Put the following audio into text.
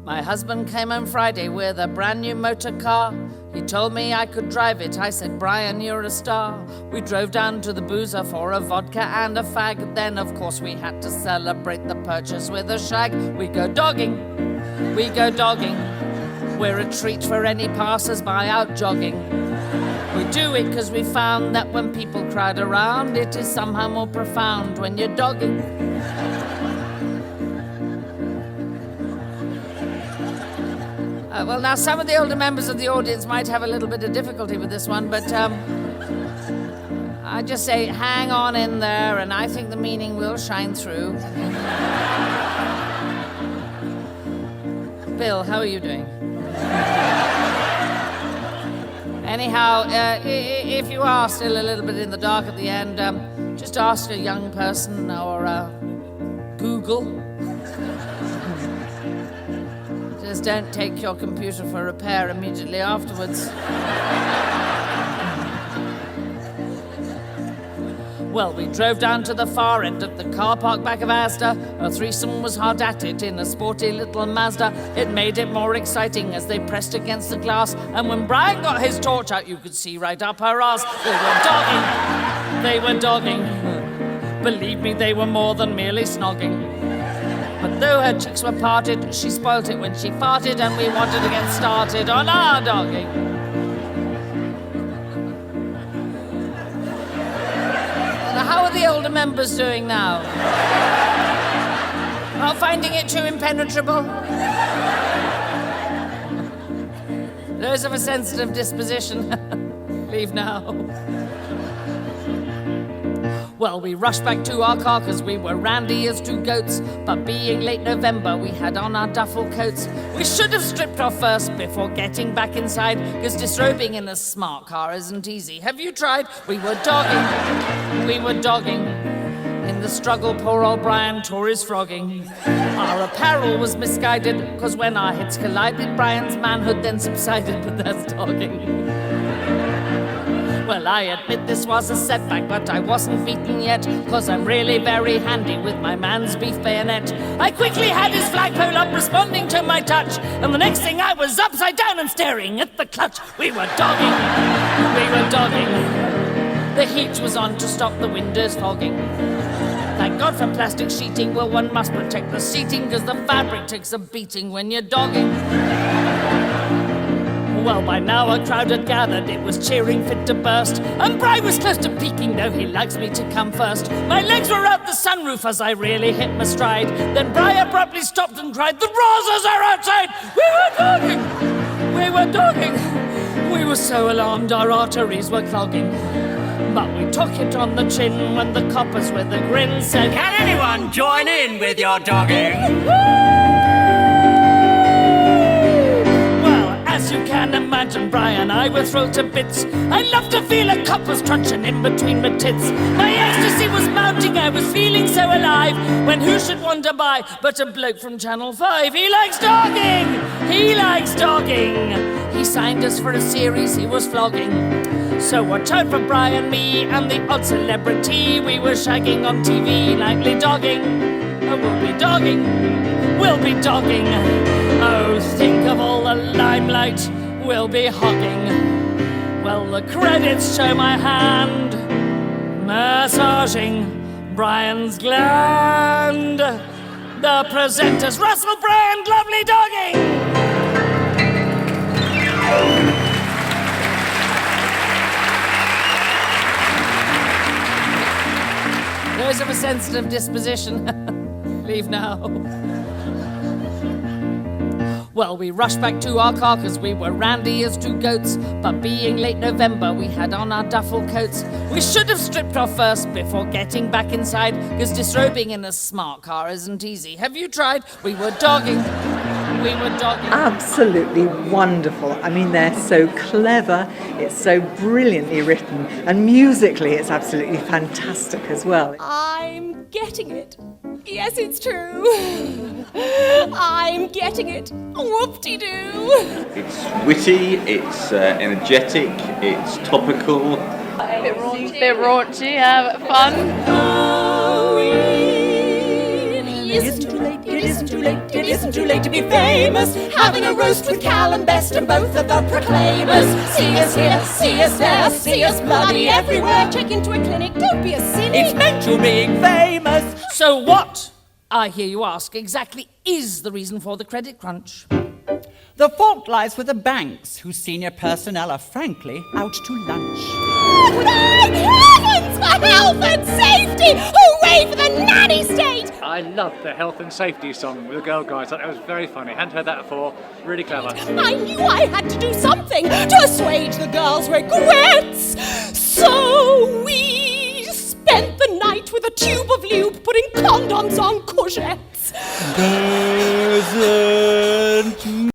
My husband came home Friday with a brand new motor car. He told me I could drive it. I said, Brian, you're a star. We drove down to the boozer for a vodka and a fag. Then, of course, we had to celebrate the purchase with a shag. We go dogging. We go dogging. We're a treat for any passers-by out jogging. We do it because we found that when people crowd around, it is somehow more profound when you're dogging. Well, now, some of the older members of the audience might have a little bit of difficulty with this one, but I just say, hang on in there, and I think the meaning will shine through. Bill, how are you doing? Anyhow, if you are still a little bit in the dark at the end, just ask a young person or Google. Just don't take your computer for repair immediately afterwards. Well, we drove down to the far end of the car park back of Asda. A threesome was hard at it in a sporty little Mazda. It made it more exciting as they pressed against the glass. And when Brian got his torch out, you could see right up her ass. They were dogging. Believe me, they were more than merely snogging. But though her cheeks were parted, she spoilt it when she farted, and we wanted to get started on our dogging. How are the older members doing now? Not finding it too impenetrable? Those of a sensitive disposition, leave now. Well, we rushed back to our car because we were randy as two goats. But being late November, we had on our duffel coats. We should have stripped off first before getting back inside, because disrobing in a smart car isn't easy. Have you tried? We were dogging. We were dogging. In the struggle, poor old Brian tore his frogging. Our apparel was misguided, because when our heads collided, Brian's manhood then subsided, but that's dogging. Well, I admit this was a setback, but I wasn't beaten yet, cause I'm really very handy with my man's beef bayonet. I quickly had his flagpole up, responding to my touch, and the next thing I was upside down and staring at the clutch. We were dogging. We were dogging. The heat was on to stop the windows fogging. Thank God for plastic sheeting. Well, one must protect the seating, cause the fabric takes a beating when you're dogging. Well, by now a crowd had gathered, it was cheering fit to burst, and Bri was close to peaking, though he likes me to come first. My legs were out the sunroof as I really hit my stride. Then Bri abruptly stopped and cried, "The Rosas are outside!" We were dogging! We were dogging! We were so alarmed our arteries were clogging. But we took it on the chin when the coppers with a grin said, "Can anyone join in with your dogging?" As you can imagine, Brian and I were thrilled to bits. I love to feel a copper's truncheon in between my tits. My ecstasy was mounting, I was feeling so alive, when who should wonder by but a bloke from Channel 5. He likes dogging! He likes dogging! He signed us for a series he was flogging. So watch out for Brian, me, and the odd celebrity. We were shagging on TV, nightly dogging. Oh, we'll be dogging. We'll be dogging. Oh, think of all the limelight we'll be hogging. Well, the credits show my hand massaging Brian's gland. The presenters, Russell Brand, lovely dogging. Those of a sensitive disposition, leave now. Well, we rushed back to our car because we were randy as two goats. But being late November, we had on our duffel coats. We should have stripped off first before getting back inside, because disrobing in a smart car isn't easy. Have you tried? We were dogging. We were dogging. Absolutely wonderful. I mean, they're so clever. It's so brilliantly written. And musically, it's absolutely fantastic as well. I'm getting it. Yes, it's true. I'm getting it. Whoop-de-doo. It's witty, it's energetic, it's topical. Bit raunchy, yeah, but fun. Oh, it isn't too late. It isn't too late. it isn't too late to be famous. Having a roast with Cal and Best and both of the proclaimers. See us here, see us there, see us bloody everywhere. Check into a clinic, don't be a silly. It's mental being famous. So what, I hear you ask, exactly is the reason for the credit crunch? The fault lies with the banks, whose senior personnel are frankly out to lunch. Thank heavens for health and safety! Hooray for the nanny state! I loved the health and safety song with the Girl Guides. I thought it was very funny. Hadn't heard that before. Really clever. I knew I had to do something to assuage the girls' regrets.